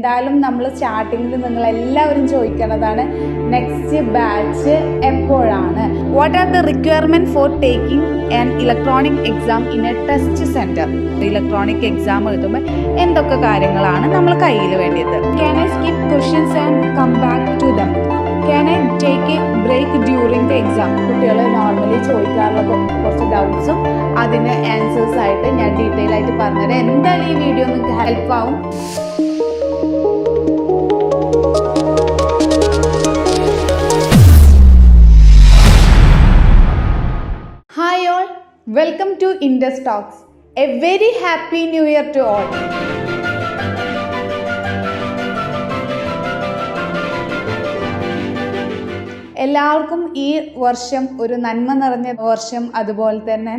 എന്തായാലും നമ്മൾ സ്റ്റാർട്ടിങ്ങിൽ നിങ്ങളെല്ലാവരും ചോദിക്കുന്നതാണ് നെക്സ്റ്റ് ബാച്ച് എപ്പോഴാണ്. What are the requirement for taking an electronic exam in a test centre? Electronic exam എഴുതുമ്പോൾ എന്തൊക്കെ കാര്യങ്ങളാണ് നമ്മൾ കയ്യിൽ വേണ്ടിയത്? Can I skip questions and come back to them? Can I take a break during the exam? കുട്ടികൾ normally ചോദിക്കാറുള്ള കുറച്ച് ഡൗട്ട്സും അതിന് ആൻസേഴ്സ് ആയിട്ട് ഞാൻ ഡീറ്റെയിൽ ആയിട്ട് പറഞ്ഞുതരാം. എന്തായാലും ഈ വീഡിയോ നിങ്ങൾക്ക് ഹെൽപ്പ് ആവും. Hi all, welcome to Indus Talks. A very happy new year to all. എല്ലാവർക്കും ഈ വർഷം ഒരു നന്മ നിറഞ്ഞ വർഷം, അതുപോലെ തന്നെ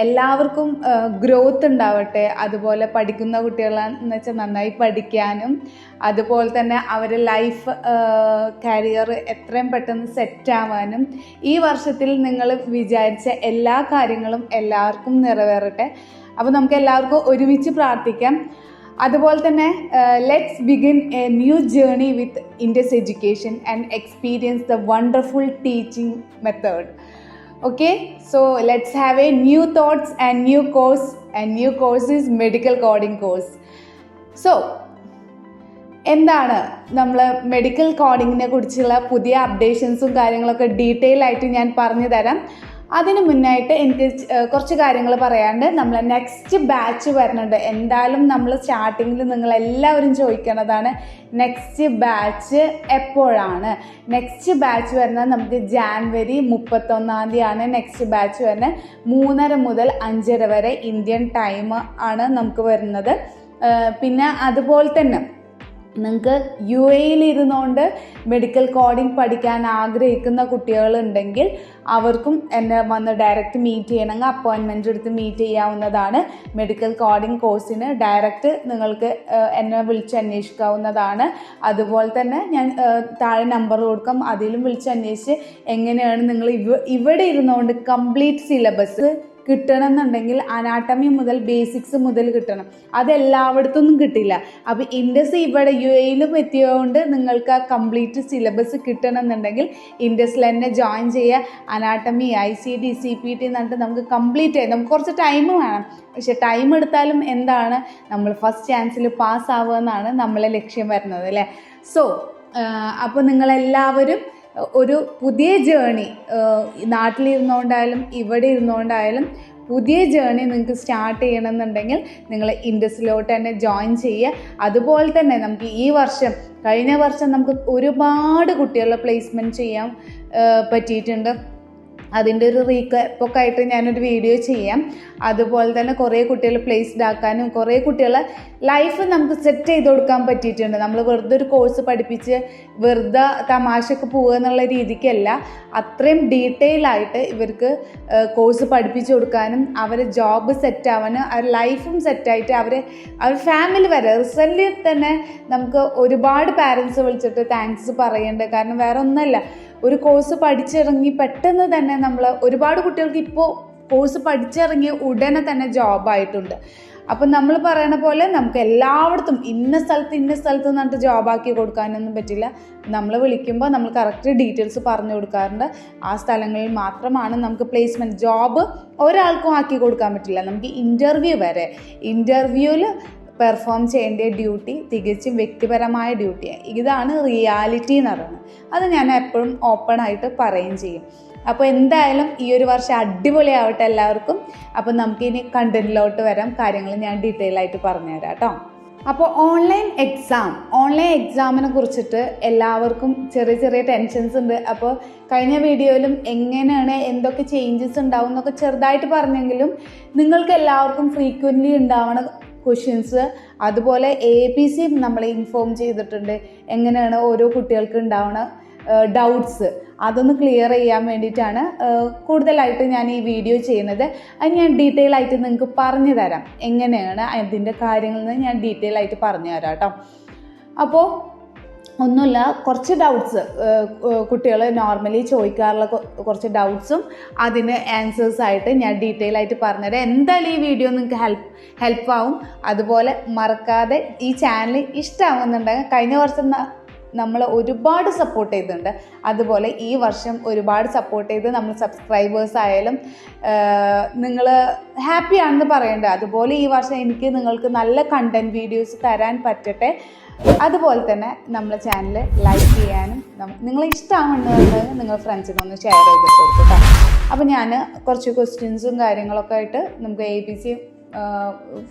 എല്ലാവർക്കും ഗ്രോത്ത് ഉണ്ടാവട്ടെ. അതുപോലെ പഠിക്കുന്ന കുട്ടികളെന്ന് വെച്ചാൽ നന്നായി പഠിക്കാനും, അതുപോലെ തന്നെ അവരുടെ ലൈഫ് കരിയർ എത്രയും പെട്ടെന്ന് സെറ്റാവാനും ഈ വർഷത്തിൽ നിങ്ങൾ വിചാരിച്ച എല്ലാ കാര്യങ്ങളും എല്ലാവർക്കും നിറവേറട്ടെ. അപ്പോൾ നമുക്ക് എല്ലാവർക്കും ഒരുമിച്ച് പ്രാർത്ഥിക്കാം. അതുപോലെ തന്നെ let's begin a new journey with Indus education and experience the wonderful teaching method. Okay, so let's have a new thoughts and new course, and new course is medical coding course. So എന്താണ് നമ്മൾ medical കോഡിങ്ങിനെ കുറിച്ചുള്ള പുതിയ അപ്ഡേഷൻസും കാര്യങ്ങളൊക്കെ detail ആയിട്ട് ഞാൻ പറഞ്ഞു തരാം. അതിന് മുന്നായിട്ട് എനിക്ക് കുറച്ച് കാര്യങ്ങൾ പറയാണ്ട്, നമ്മൾ നെക്സ്റ്റ് ബാച്ച് വരുന്നുണ്ട്. എന്തായാലും നമ്മൾ സ്റ്റാർട്ടിങ്ങിൽ നിങ്ങളെല്ലാവരും ചോദിക്കുന്നതാണ് നെക്സ്റ്റ് ബാച്ച് എപ്പോഴാണ്. നെക്സ്റ്റ് ബാച്ച് വരുന്നത് നമുക്ക് ജാനുവരി 31 നെക്സ്റ്റ് ബാച്ച് വരുന്നത്. 3:30 മുതൽ 5:30 വരെ ഇന്ത്യൻ ടൈം ആണ് നമുക്ക് വരുന്നത്. പിന്നെ അതുപോലെ തന്നെ നിങ്ങൾക്ക് UAE ഇരുന്നുകൊണ്ട് മെഡിക്കൽ കോഡിംഗ് പഠിക്കാൻ ആഗ്രഹിക്കുന്ന കുട്ടികളുണ്ടെങ്കിൽ അവർക്കും എന്നെ വന്ന് ഡയറക്റ്റ് മീറ്റ് ചെയ്യണമെങ്കിൽ അപ്പോയിൻമെൻ്റ് എടുത്ത് മീറ്റ് ചെയ്യാവുന്നതാണ്. മെഡിക്കൽ കോഡിംഗ് കോഴ്സിന് ഡയറക്റ്റ് നിങ്ങൾക്ക് എന്നെ വിളിച്ച് അന്വേഷിക്കാവുന്നതാണ്. അതുപോലെ തന്നെ ഞാൻ താഴെ നമ്പർ കൊടുക്കാം, അതിലും വിളിച്ച് അന്വേഷിച്ച് എങ്ങനെയാണ് നിങ്ങൾ ഇവിടെ ഇരുന്നുകൊണ്ട് കംപ്ലീറ്റ് സിലബസ് കിട്ടണം എന്നുണ്ടെങ്കിൽ അനാട്ടമി മുതൽ ബേസിക്സ് മുതൽ കിട്ടണം. അതെല്ലായിടത്തൊന്നും കിട്ടില്ല. അപ്പോൾ ഇൻഡസ് ഇവിടെ UAEയിലും എത്തിയതുകൊണ്ട് നിങ്ങൾക്ക് ആ കംപ്ലീറ്റ് സിലബസ് കിട്ടണം എന്നുണ്ടെങ്കിൽ ഇൻഡസിൽ തന്നെ ജോയിൻ ചെയ്യുക. അനാട്ടമി, ICD, CPT എന്നിട്ട് നമുക്ക് കംപ്ലീറ്റ് ചെയ്യാം. നമുക്ക് കുറച്ച് ടൈം വേണം, പക്ഷെ ടൈം എടുത്താലും എന്താണ്, നമ്മൾ ഫസ്റ്റ് ചാൻസിൽ പാസ്സാവുക എന്നാണ് നമ്മളെ ലക്ഷ്യം വരുന്നത് അല്ലേ. സോ അപ്പോൾ നിങ്ങളെല്ലാവരും ഒരു പുതിയ ജേണി, നാട്ടിലിരുന്നുകൊണ്ടായാലും ഇവിടെ ഇരുന്നുകൊണ്ടായാലും പുതിയ ജേണി നിങ്ങൾക്ക് സ്റ്റാർട്ട് ചെയ്യണമെന്നുണ്ടെങ്കിൽ നിങ്ങൾ ഇൻഡസിലോട്ട് തന്നെ ജോയിൻ ചെയ്യുക. അതുപോലെ തന്നെ നമുക്ക് ഈ വർഷം, കഴിഞ്ഞ വർഷം നമുക്ക് ഒരുപാട് കുട്ടികളെ പ്ലേസ്മെൻറ്റ് ചെയ്യാൻ പറ്റിയിട്ടുണ്ട്. അതിൻ്റെ ഒരു റീക്യാപ്പൊക്കെ ആയിട്ട് ഞാനൊരു വീഡിയോ ചെയ്യാം. അതുപോലെ തന്നെ കുറേ കുട്ടികൾ പ്ലേസ്ഡ് ആക്കാനും കുറേ കുട്ടികളെ ലൈഫ് നമുക്ക് സെറ്റ് ചെയ്ത് കൊടുക്കാൻ പറ്റിയിട്ടുണ്ട്. നമ്മൾ വെറുതെ ഒരു കോഴ്സ് പഠിപ്പിച്ച് വെറുതെ തമാശക്ക് പോവുക എന്നുള്ള രീതിക്കല്ല, അത്രയും ഡീറ്റെയിൽ ആയിട്ട് ഇവർക്ക് കോഴ്സ് പഠിപ്പിച്ചു കൊടുക്കാനും അവരെ ജോബ് സെറ്റാവാനും അവർ ലൈഫും സെറ്റായിട്ട് അവർ ഫാമിലി വരെ റീസെൻ്റ്ലി തന്നെ നമുക്ക് ഒരുപാട് പാരൻസ് വിളിച്ചിട്ട് താങ്ക്സ് പറയുന്നുണ്ട്. കാരണം വേറെ ഒന്നുമല്ല, ഒരു കോഴ്സ് പഠിച്ചിറങ്ങി പെട്ടെന്ന് തന്നെ നമ്മൾ ഒരുപാട് കുട്ടികൾക്ക് ഇപ്പോൾ കോഴ്സ് പഠിച്ചിറങ്ങിയ ഉടനെ തന്നെ ജോബായിട്ടുണ്ട്. അപ്പം നമ്മൾ പറയണ പോലെ നമുക്ക് എല്ലായിടത്തും ഇന്ന സ്ഥലത്ത് എന്ന് പറഞ്ഞിട്ട് ജോബാക്കി കൊടുക്കാനൊന്നും പറ്റില്ല. നമ്മൾ വിളിക്കുമ്പോൾ നമ്മൾ കറക്റ്റ് ഡീറ്റെയിൽസ് പറഞ്ഞു കൊടുക്കാറുണ്ട്. ആ സ്ഥലങ്ങളിൽ മാത്രമാണ് നമുക്ക് പ്ലേസ്മെൻറ്റ്. ജോബ് ഒരാൾക്കും ആക്കി കൊടുക്കാൻ പറ്റില്ല. നമുക്ക് ഇൻ്റർവ്യൂവിൽ പെർഫോം ചെയ്യേണ്ട ഡ്യൂട്ടി തികച്ചും വ്യക്തിപരമായ ഡ്യൂട്ടിയാണ്. ഇതാണ് റിയാലിറ്റി എന്ന് പറയുന്നത്. അത് ഞാൻ എപ്പോഴും ഓപ്പണായിട്ട് പറയുകയും ചെയ്യും. അപ്പോൾ എന്തായാലും ഈ ഒരു വർഷം അടിപൊളിയാവട്ടെ എല്ലാവർക്കും. അപ്പോൾ നമുക്കിനി കണ്ടന്റിലോട്ട് വരാം. കാര്യങ്ങൾ ഞാൻ ഡീറ്റെയിൽ ആയിട്ട് പറഞ്ഞുതരാം കേട്ടോ. അപ്പോൾ ഓൺലൈൻ എക്സാമിനെ കുറിച്ചിട്ട് എല്ലാവർക്കും ചെറിയ ടെൻഷൻസ് ഉണ്ട്. അപ്പോൾ കഴിഞ്ഞ വീഡിയോയിലും എങ്ങനെയാണ് എന്തൊക്കെ ചേഞ്ചസ് ഉണ്ടാവും എന്നൊക്കെ ചെറുതായിട്ട് പറഞ്ഞെങ്കിലും നിങ്ങൾക്ക് എല്ലാവർക്കും ഫ്രീക്വൻ്റ്ലി ഉണ്ടാവണ ക്വസ്റ്റ്യൻസ്, അതുപോലെ AAPC നമ്മളെ ഇൻഫോം ചെയ്തിട്ടുണ്ട് എങ്ങനെയാണ് ഓരോ കുട്ടികൾക്ക് ഉണ്ടാവണ ഡൗട്ട്സ്, അതൊന്ന് ക്ലിയർ ചെയ്യാൻ വേണ്ടിയിട്ടാണ് കൂടുതലായിട്ട് ഞാൻ ഈ വീഡിയോ ചെയ്യുന്നത്. അത് ഞാൻ ഡീറ്റെയിൽ ആയിട്ട് നിങ്ങൾക്ക് പറഞ്ഞു തരാം. എങ്ങനെയാണ് അതിൻ്റെ കാര്യങ്ങളെന്ന് ഞാൻ ഡീറ്റെയിൽ ആയിട്ട് പറഞ്ഞു തരാം കേട്ടോ. അപ്പോൾ ഒന്നുമില്ല, കുറച്ച് ഡൗട്ട്സ് കുട്ടികൾ നോർമലി ചോദിക്കാറുള്ള കുറച്ച് ഡൗട്ട്സും അതിന് ആൻസേഴ്സായിട്ട് ഞാൻ ഡീറ്റെയിൽ ആയിട്ട് പറഞ്ഞുതരാം. എന്തായാലും ഈ വീഡിയോ നിങ്ങൾക്ക് ഹെൽപ്പാവും. അതുപോലെ മറക്കാതെ ഈ ചാനൽ ഇഷ്ടമാവുന്നുണ്ടെങ്കിൽ, കഴിഞ്ഞ വർഷം നമ്മൾ ഒരുപാട് സപ്പോർട്ട് ചെയ്തിട്ടുണ്ട്, അതുപോലെ ഈ വർഷം ഒരുപാട് സപ്പോർട്ട് ചെയ്ത് നമ്മൾ സബ്സ്ക്രൈബേഴ്സ് ആയാലും നിങ്ങൾ ഹാപ്പിയാണെന്ന് പറയേണ്ടത്. അതുപോലെ ഈ വർഷം എനിക്ക് നിങ്ങൾക്ക് നല്ല കണ്ടൻറ് വീഡിയോസ് തരാൻ പറ്റട്ടെ. അതുപോലെ തന്നെ നമ്മളെ ചാനൽ ലൈക്ക് ചെയ്യാനും നിങ്ങളെ ഇഷ്ടമാവുന്നുണ്ടെങ്കിൽ നിങ്ങൾ ഫ്രണ്ട്സിനൊന്ന് ഷെയർ ചെയ്തിട്ട് കൊടുക്കുക. അപ്പോൾ ഞാൻ കുറച്ച് ക്വസ്റ്റ്യൻസും കാര്യങ്ങളൊക്കെ ആയിട്ട് നമുക്ക് AAPC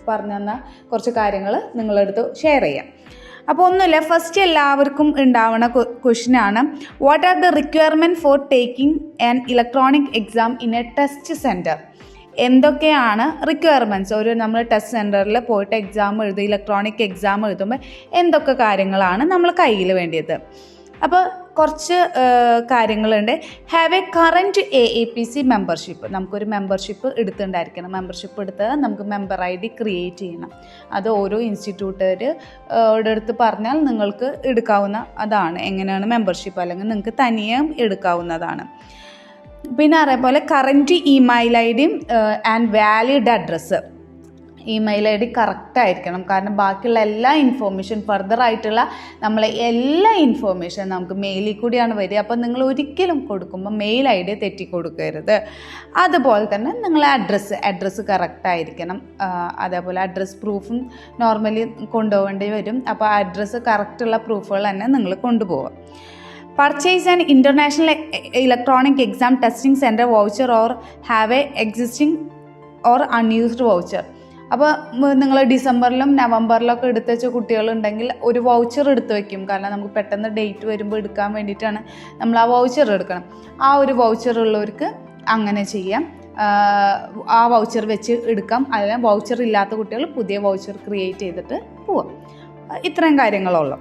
പറഞ്ഞു തന്ന കുറച്ച് കാര്യങ്ങൾ നിങ്ങളെടുത്ത് ഷെയർ ചെയ്യാം. അപ്പോൾ ഒന്നുമില്ല, ഫസ്റ്റ് എല്ലാവർക്കും ഉണ്ടാവുന്ന ക്വസ്റ്റ്യനാണ്, what are the requirement for taking an electronic exam in a test centre? എന്തൊക്കെയാണ് റിക്വയർമെൻറ്റ്സ്? ഒരു നമ്മൾ ടെസ്റ്റ് സെൻറ്ററിൽ പോയിട്ട് എക്സാം എഴുതുക, ഇലക്ട്രോണിക് എക്സാം എഴുതുമ്പോൾ എന്തൊക്കെ കാര്യങ്ങളാണ് നമ്മൾ കയ്യിൽ വേണ്ടിയത്? അപ്പോൾ കുറച്ച് കാര്യങ്ങളുണ്ട്. Have A current AAPC membership. നമുക്കൊരു മെമ്പർഷിപ്പ് എടുത്തിട്ടുണ്ടായിരിക്കണം. മെമ്പർഷിപ്പ് എടുത്താൽ നമുക്ക് മെമ്പർ ID ക്രിയേറ്റ് ചെയ്യണം. അത് ഓരോ ഇൻസ്റ്റിറ്റ്യൂട്ടുകാരുടെ അടുത്ത് പറഞ്ഞാൽ നിങ്ങൾക്ക് എടുക്കാവുന്ന അതാണ്. എങ്ങനെയാണ് മെമ്പർഷിപ്പ്, അല്ലെങ്കിൽ നിങ്ങൾക്ക് തനിയെ എടുക്കാവുന്നതാണ്. പിന്നെ അതേപോലെ current email ID and valid address. Email ID കറക്റ്റായിരിക്കണം. കാരണം ബാക്കിയുള്ള എല്ലാ ഇൻഫോർമേഷൻ, ഫർദർ ആയിട്ടുള്ള നമ്മളെ എല്ലാ ഇൻഫോർമേഷൻ നമുക്ക് മെയിലിൽ കൂടിയാണ് വരിക. അപ്പോൾ നിങ്ങൾ ഒരിക്കലും കൊടുക്കുമ്പോൾ മെയിൽ ID തെറ്റി കൊടുക്കരുത്. അതുപോലെ തന്നെ നിങ്ങളെ അഡ്രസ്സ് കറക്റ്റായിരിക്കണം. അതേപോലെ അഡ്രസ്സ് പ്രൂഫും നോർമലി കൊണ്ടുപോകേണ്ടി വരും. അപ്പോൾ അഡ്രസ്സ് കറക്റ്റുള്ള പ്രൂഫുകൾ തന്നെ നിങ്ങൾ കൊണ്ടുപോകുക. Purchase an international electronic exam testing center voucher or have a existing or unused voucher. അപ്പോൾ നിങ്ങൾ ഡിസംബറിലും നവംബറിലൊക്കെ എടുത്ത് വെച്ച കുട്ടികളുണ്ടെങ്കിൽ ഒരു വൗച്ചർ എടുത്ത് വയ്ക്കും. കാരണം നമുക്ക് പെട്ടെന്ന് ഡേറ്റ് വരുമ്പോൾ എടുക്കാൻ വേണ്ടിയിട്ടാണ് നമ്മൾ ആ വൗച്ചർ എടുക്കണം. ആ ഒരു വൗച്ചർ ഉള്ളവർക്ക് അങ്ങനെ ചെയ്യാം. ആ വൗച്ചർ വെച്ച് എടുക്കാം. അല്ലെങ്കിൽ വൗച്ചർ ഇല്ലാത്ത കുട്ടികൾ പുതിയ വൗച്ചർ ക്രിയേറ്റ് ചെയ്തിട്ട് പോവാം. ഇത്രയും കാര്യങ്ങളുള്ളൂ.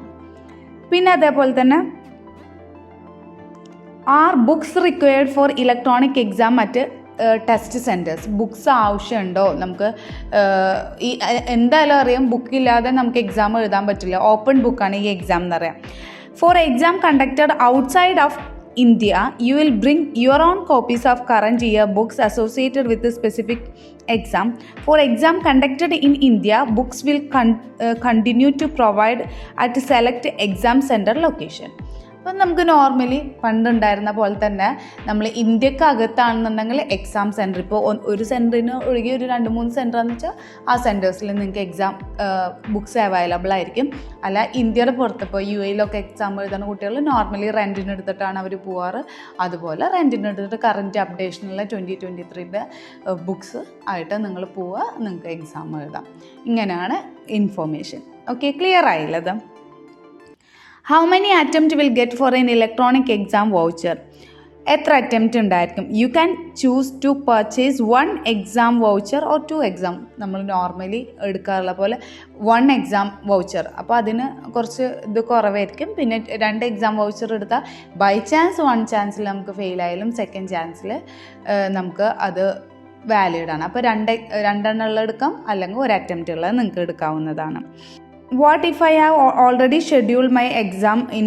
പിന്നെ അതേപോലെ തന്നെ R books required for electronic exam at test centres? Books ആവശ്യമുണ്ടോ? നമുക്ക് ഈ എന്തായാലും അറിയാം, ബുക്കില്ലാതെ നമുക്ക് എക്സാം എഴുതാൻ പറ്റില്ല. ഓപ്പൺ ബുക്കാണ് ഈ എക്സാം എന്ന് പറയാം. For exam conducted outside of India, you will bring your own copies of current year books associated with the specific exam. For exam conducted in India, books will continue to provide at select exam center location. അപ്പം നമുക്ക് normally പണ്ടുണ്ടായിരുന്ന പോലെ തന്നെ നമ്മൾ ഇന്ത്യക്കകത്താണെന്നുണ്ടെങ്കിൽ exam centre, ഇപ്പോൾ ഒരു സെൻറ്ററിന് ഒഴികെ ഒരു 2-3 സെൻറ്ററാണെന്ന് വെച്ചാൽ ആ സെൻറ്റേഴ്സിൽ നിങ്ങൾക്ക് എക്സാം ബുക്സ് അവൈലബിൾ ആയിരിക്കും. അല്ല ഇന്ത്യയുടെ പുറത്ത് ഇപ്പോൾ UAE എക്സാം എഴുതുന്ന കുട്ടികൾ നോർമലി റെൻറ്റിന് എടുത്തിട്ടാണ് അവർ പോവാറ്. അതുപോലെ റെൻറ്റിന് എടുത്തിട്ട് കറൻറ്റ് അപ്ഡേഷനുള്ള 2023 ബുക്സ് ആയിട്ട് നിങ്ങൾ പോവുക, നിങ്ങൾക്ക് എക്സാം എഴുതാം. ഇങ്ങനെയാണ് ഇൻഫോർമേഷൻ. ഓക്കെ, ക്ലിയർ ആയില്ലത്? How many attempt will get for an electronic exam voucher? എത്ര അറ്റംപ്റ്റ് ഉണ്ടായിരിക്കും? You can choose to purchase 1 exam voucher or 2 exam. നമ്മൾ നോർമലി എടുക്കാറുള്ള പോലെ 1 എക്സാം വൗച്ചർ. അപ്പോൾ അതിന് കുറച്ച് ഇത് കുറവായിരിക്കും. പിന്നെ 2 എക്സാം വൗച്ചർ എടുത്താൽ ബൈ ചാൻസ് 1 ചാൻസിൽ നമുക്ക് ഫെയിലായാലും 2nd ചാൻസിൽ നമുക്ക് അത് വാലിഡാണ്. അപ്പോൾ 2 എണ്ണം എടുക്കാം, അല്ലെങ്കിൽ 1 അറ്റംപ്റ്റ് ഉള്ളത് നിങ്ങൾക്ക് എടുക്കാവുന്നതാണ്. What if I have already schedule my exam in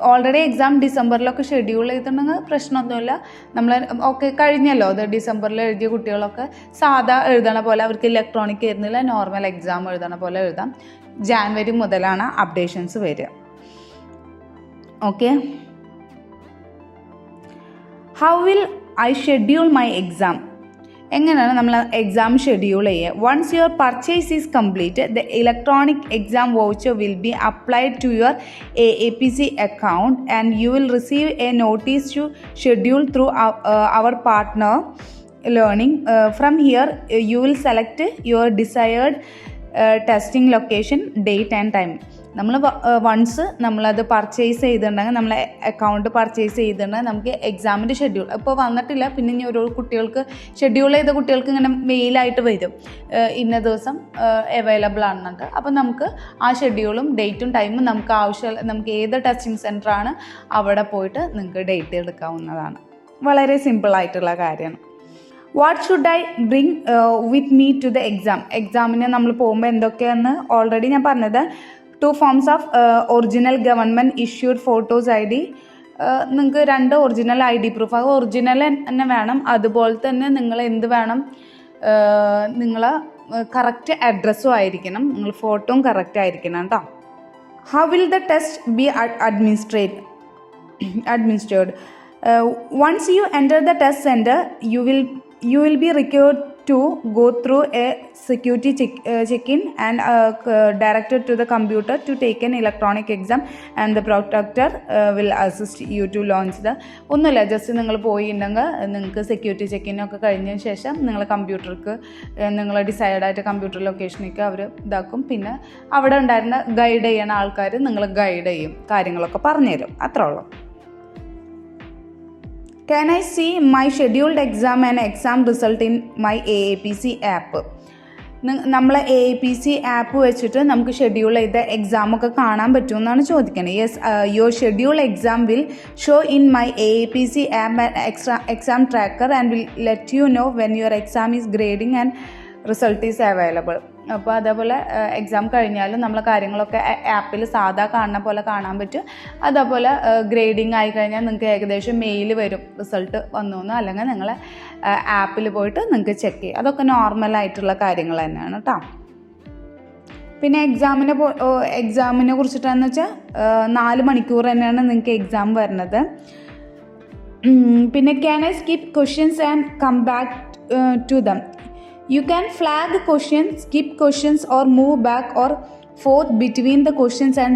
already exam ഡിസംബറിലൊക്കെ ഷെഡ്യൂൾ ചെയ്തിട്ടുണ്ടെങ്കിൽ പ്രശ്നമൊന്നുമില്ല. നമ്മൾ ഓക്കെ കഴിഞ്ഞല്ലോ, അത് ഡിസംബറിൽ എഴുതിയ കുട്ടികളൊക്കെ സാധാ എഴുതണ പോലെ, അവർക്ക് ഇലക്ട്രോണിക് ആയിരുന്നില്ല, നോർമൽ എക്സാം എഴുതണ പോലെ എഴുതാം. ജാനുവരി മുതലാണ് അപ്ഡേഷൻസ് വരിക. Okay, how will I schedule my exam? എങ്ങനെയാണ് നമ്മൾ എക്സാം ഷെഡ്യൂൾ ചെയ്യുക? Once your purchase is complete, the electronic exam voucher will be applied to your AAPC account and you will receive a notice to schedule through our partner learning. From here you will select your desired testing location, date and time. നമ്മൾ once നമ്മളത് purchase ചെയ്തിട്ടുണ്ടെങ്കിൽ, നമ്മളെ account purchase ചെയ്തിട്ടുണ്ടെങ്കിൽ നമുക്ക് എക്സാമിൻ്റെ schedule ഇപ്പോൾ വന്നിട്ടില്ല, പിന്നെ ഇനി ഓരോ കുട്ടികൾക്ക് ഷെഡ്യൂൾ ചെയ്ത കുട്ടികൾക്ക് ഇങ്ങനെ മെയിലായിട്ട് വരും, ഇന്ന ദിവസം അവൈലബിൾ ആണെന്നുണ്ട്. അപ്പോൾ നമുക്ക് ആ ഷെഡ്യൂളും ഡേറ്റും ടൈമും നമുക്ക് ആവശ്യമുള്ള, നമുക്ക് ഏത് ടെസ്റ്റിംഗ് സെൻറ്ററാണ് അവിടെ പോയിട്ട് നിങ്ങൾക്ക് ഡേറ്റ് എടുക്കാവുന്നതാണ്. വളരെ സിമ്പിളായിട്ടുള്ള കാര്യമാണ്. What should I bring with me to the exam? എക്സാമിന് നമ്മൾ പോകുമ്പോൾ എന്തൊക്കെയാണെന്ന് ഓൾറെഡി ഞാൻ പറഞ്ഞത്. 2 forms of original government issued photos ID. നിങ്ങൾക്ക് 2 ഒറിജിനൽ ID പ്രൂഫ്, അത് ഒറിജിനൽ തന്നെ വേണം. അതുപോലെ തന്നെ നിങ്ങൾ എന്ത് വേണം, നിങ്ങളെ കറക്റ്റ് അഡ്രസ്സും ആയിരിക്കണം, നിങ്ങൾ ഫോട്ടോയും കറക്റ്റ് ആയിരിക്കണം കേട്ടോ. How will the test B administered? Once you enter the test center, you will be required to go through a security check-in and directed to the computer to take an electronic exam, and the proctor will assist you to launch the. ഒന്നുമില്ല, just നിങ്ങൾ പോയിട്ടുണ്ടെങ്കിൽ നിങ്ങൾക്ക് security ചെക്കിനൊക്കെ കഴിഞ്ഞതിന് ശേഷം നിങ്ങൾ കമ്പ്യൂട്ടർക്ക് നിങ്ങൾ ഡിസൈഡായിട്ട് computer ലൊക്കേഷനിലേക്ക് അവർ ഇതാക്കും. പിന്നെ അവിടെ ഉണ്ടായിരുന്ന ഗൈഡ് ചെയ്യണ ആൾക്കാർ നിങ്ങൾ ഗൈഡ് ചെയ്യും, കാര്യങ്ങളൊക്കെ പറഞ്ഞുതരും, അത്രേ ഉള്ളൂ. Can I see my scheduled exam and exam result in my AAPC app? നമ്മൾ AAPC ആപ്പ് വെച്ചിട്ട് നമുക്ക് ഷെഡ്യൂൾ ചെയ്ത എക്സാമൊക്കെ കാണാൻ പറ്റുമെന്നാണ് ചോദിക്കുന്നത്. Yes, your schedule exam will show in my AAPC app exam tracker and will let you know when your exam is grading and result is available. അപ്പോൾ അതേപോലെ എക്സാം കഴിഞ്ഞാലും നമ്മളെ കാര്യങ്ങളൊക്കെ ആപ്പിൽ സാധാ കാണുന്ന പോലെ കാണാൻ പറ്റും. അതേപോലെ ഗ്രേഡിങ് ആയി കഴിഞ്ഞാൽ നിങ്ങൾക്ക് ഏകദേശം മെയിൽ വരും റിസൾട്ട് വന്നു എന്നോ, അല്ലെങ്കിൽ നിങ്ങൾ ആപ്പിൽ പോയിട്ട് നിങ്ങൾക്ക് ചെക്ക് ചെയ്യും. അതൊക്കെ നോർമലായിട്ടുള്ള കാര്യങ്ങൾ തന്നെയാണ് കേട്ടോ. പിന്നെ എക്സാമിനെ കുറിച്ചിട്ടാന്ന് വെച്ചാൽ 4 മണിക്കൂർ തന്നെയാണ് നിങ്ങൾക്ക് എക്സാം വരുന്നത്. പിന്നെ can I skip questions and come back to them? You can flag questions, skip questions, or move back or forth between the questions and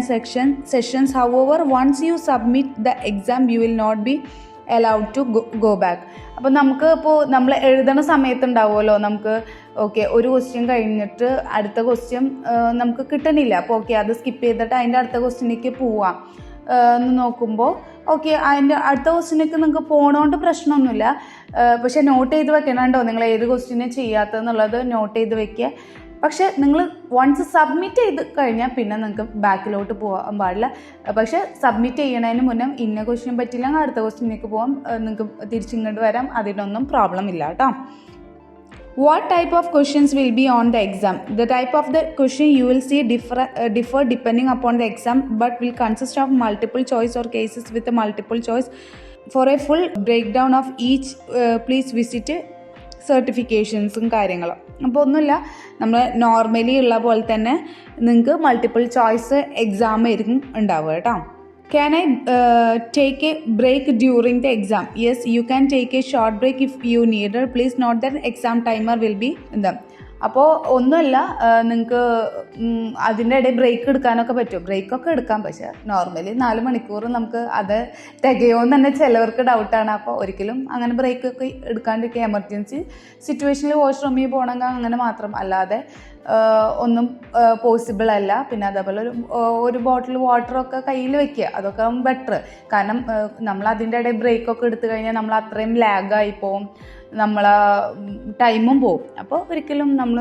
sessions. However, once you submit the exam, you will not be allowed to go back. അപ്പോൾ നമുക്ക് നമ്മൾ എഴുതണ സമയത്തുണ്ടാവുമല്ലോ, നമുക്ക് okay ഒരു question കഴിഞ്ഞിട്ട് അടുത്ത question നമുക്ക് കിട്ടണില്ല, അപ്പോൾ ഓക്കെ അത് സ്കിപ്പ് ചെയ്തിട്ട് അതിൻ്റെ അടുത്ത ക്വസ്റ്റ്യനിലേക്ക് പോവാം എന്ന് നോക്കുമ്പോൾ ഓക്കെ അതിൻ്റെ അടുത്ത ക്വസ്റ്റ്യനൊക്കെ നിങ്ങൾക്ക് പോകണോണ്ട് പ്രശ്നമൊന്നുമില്ല. പക്ഷേ നോട്ട് ചെയ്ത് വെക്കണം കേട്ടോ, നിങ്ങൾ ഏത് ക്വസ്റ്റ്യനെ ചെയ്യാത്തതെന്നുള്ളത് നോട്ട് ചെയ്ത് വെക്കുക. പക്ഷേ നിങ്ങൾ വൺസ് സബ്മിറ്റ് ചെയ്ത് കഴിഞ്ഞാൽ പിന്നെ നിങ്ങൾക്ക് ബാക്കിലോട്ട് പോകാൻ പാടില്ല. പക്ഷേ സബ്മിറ്റ് ചെയ്യണതിന് മുന്നേ ഇന്ന ക്വസ്റ്റ്യൻ പറ്റില്ലെങ്കിൽ അടുത്ത ക്വസ്റ്റ്യനിലേക്ക് പോകാം, നിങ്ങൾക്ക് തിരിച്ചിങ്ങോട്ട് വരാം, അതിനൊന്നും പ്രോബ്ലം ഇല്ല കേട്ടോ. What type of questions will be on the exam? The type of the question you will see differ depending upon the exam, but will consist of multiple choice or cases with a multiple choice. For a full breakdown of each, please visit സർട്ടിഫിക്കേഷൻസും കാര്യങ്ങളും. അപ്പോൾ ഒന്നുമില്ല, നമ്മൾ normally ഉള്ള പോലെ തന്നെ നിങ്ങൾക്ക് multiple choice exam ആയിരിക്കും ഉണ്ടാവുക കേട്ടോ. Can I take a break during the exam? Yes, you can take a short break if you need it. Please note that exam timer will be in them. അപ്പോൾ ഒന്നുമല്ല, നിങ്ങൾക്ക് അതിൻ്റെ ഇടയിൽ break എടുക്കാനൊക്കെ പറ്റും, ബ്രേക്കൊക്കെ എടുക്കാം. പക്ഷേ നോർമലി 4 മണിക്കൂർ നമുക്ക് അത് തികയോന്ന് തന്നെ ചിലവർക്ക് ഡൗട്ടാണ്. അപ്പോൾ ഒരിക്കലും അങ്ങനെ ബ്രേക്കൊക്കെ എടുക്കാണ്ടിരിക്കുക. എമർജൻസി സിറ്റുവേഷനിൽ വാഷ്റൂമിൽ പോകണമെങ്കിൽ അങ്ങനെ മാത്രം, അല്ലാതെ ഒന്നും പോസിബിൾ അല്ല. പിന്നെ അതേപോലെ ഒരു ബോട്ടിൽ വാട്ടറൊക്കെ കയ്യിൽ വെക്കുക, അതൊക്കെ ബെറ്റർ. കാരണം നമ്മൾ അതിൻ്റെ ഇടയിൽ ബ്രേക്കൊക്കെ എടുത്തു കഴിഞ്ഞാൽ നമ്മൾ അത്രയും ലാഗായി പോവും, നമ്മളെ ടൈമും പോവും. അപ്പോൾ ഒരിക്കലും നമ്മൾ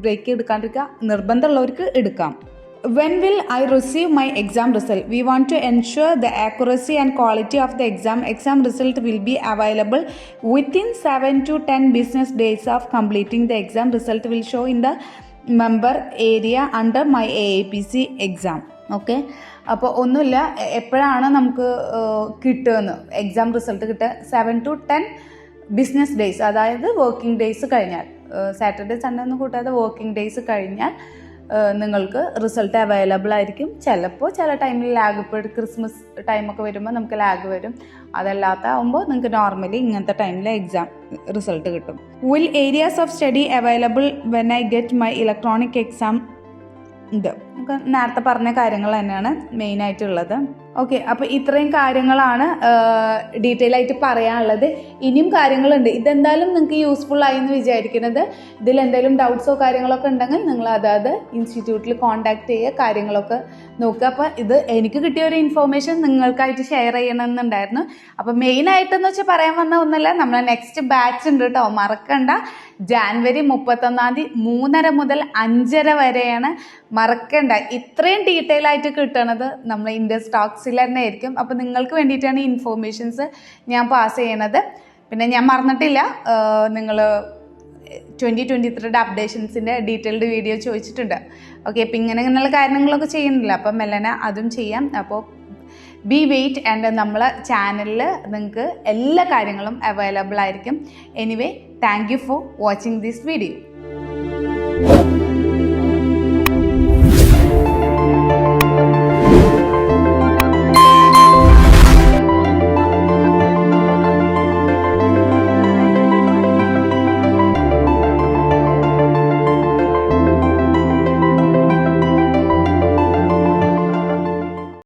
ബ്രേക്ക് എടുക്കാണ്ടിരിക്കുക, നിർബന്ധമുള്ളവർക്ക് എടുക്കാം. When will I receive my exam result? We want to ensure the accuracy and quality of the exam. Exam result will be available within 7 to 10 business days of completing the exam. Result will show in the member area under my AAPC exam. Okay, അപ്പോൾ ഒന്നുമില്ല, എപ്പോഴാണ് നമുക്ക് കിട്ടുമെന്ന് exam result കിട്ടുക? 7 to 10 business days, അതായത് working days കഴിഞ്ഞാൽ, Saturday Sunday ഒന്നും കൂട്ടാതെ വർക്കിംഗ് ഡേയ്സ് കഴിഞ്ഞാൽ നിങ്ങൾക്ക് റിസൾട്ട് അവൈലബിൾ ആയിരിക്കും. ചിലപ്പോൾ ചില ടൈമിൽ ലാഗ്, ഇപ്പോൾ ക്രിസ്മസ് ടൈമൊക്കെ വരുമ്പോൾ നമുക്ക് ലാഗ് വരും. അതല്ലാത്ത ആകുമ്പോൾ നിങ്ങൾക്ക് നോർമലി ഇങ്ങനത്തെ ടൈമിൽ എക്സാം റിസൾട്ട് കിട്ടും. Will areas of study available when I get my electronic exam? ഇത് നമുക്ക് നേരത്തെ പറഞ്ഞ കാര്യങ്ങൾ തന്നെയാണ് മെയിനായിട്ടുള്ളത്. ഓക്കെ, അപ്പോൾ ഇത്രയും കാര്യങ്ങളാണ് ഡീറ്റെയിൽ ആയിട്ട് പറയാനുള്ളത്. ഇനിയും കാര്യങ്ങളുണ്ട്. ഇതെന്തായാലും നിങ്ങൾക്ക് യൂസ്ഫുൾ ആയി എന്ന് വിചാരിക്കുന്നത്. ഇതിലെന്തെങ്കിലും ഡൗട്ട്സോ കാര്യങ്ങളൊക്കെ ഉണ്ടെങ്കിൽ നിങ്ങൾ അതായത് ഇൻസ്റ്റിറ്റ്യൂട്ടിൽ കോൺടാക്ട് ചെയ്യുക, കാര്യങ്ങളൊക്കെ നോക്കുക. അപ്പോൾ ഇത് എനിക്ക് കിട്ടിയ ഒരു ഇൻഫോർമേഷൻ നിങ്ങൾക്കായിട്ട് ഷെയർ ചെയ്യണമെന്നുണ്ടായിരുന്നു. അപ്പോൾ മെയിനായിട്ടെന്ന് വെച്ചാൽ പറയാൻ വന്ന ഒന്നല്ല, നമ്മളെ നെക്സ്റ്റ് ബാച്ച് ഉണ്ട് കേട്ടോ, മറക്കണ്ട. ജാനുവരി 31 3:30 മുതൽ 5:30 വരെയാണ്. മറക്കണ്ട. ഇത്രയും ഡീറ്റെയിൽ ആയിട്ട് കിട്ടണത് നമ്മൾ ഇൻഡസ് ടോക്സിൽ തന്നെ ആയിരിക്കും. അപ്പോൾ നിങ്ങൾക്ക് വേണ്ടിയിട്ടാണ് ഈ ഇൻഫോർമേഷൻസ് ഞാൻ പാസ് ചെയ്യണത്. പിന്നെ ഞാൻ മറന്നിട്ടില്ല, നിങ്ങൾ 2023 അപ്ഡേഷൻസിൻ്റെ ഡീറ്റെയിൽഡ് വീഡിയോ ചോദിച്ചിട്ടുണ്ട്. ഓക്കെ, ഇപ്പം ഇങ്ങനെയുള്ള കാര്യങ്ങളൊക്കെ ചെയ്യുന്നില്ല, അപ്പം മെല്ലന അതും ചെയ്യാം. അപ്പോൾ ബി വെയിറ്റ് ആൻഡ് നമ്മളെ ചാനലിൽ നിങ്ങൾക്ക് എല്ലാ കാര്യങ്ങളും അവൈലബിൾ ആയിരിക്കും. Anyway, thank you for watching this video.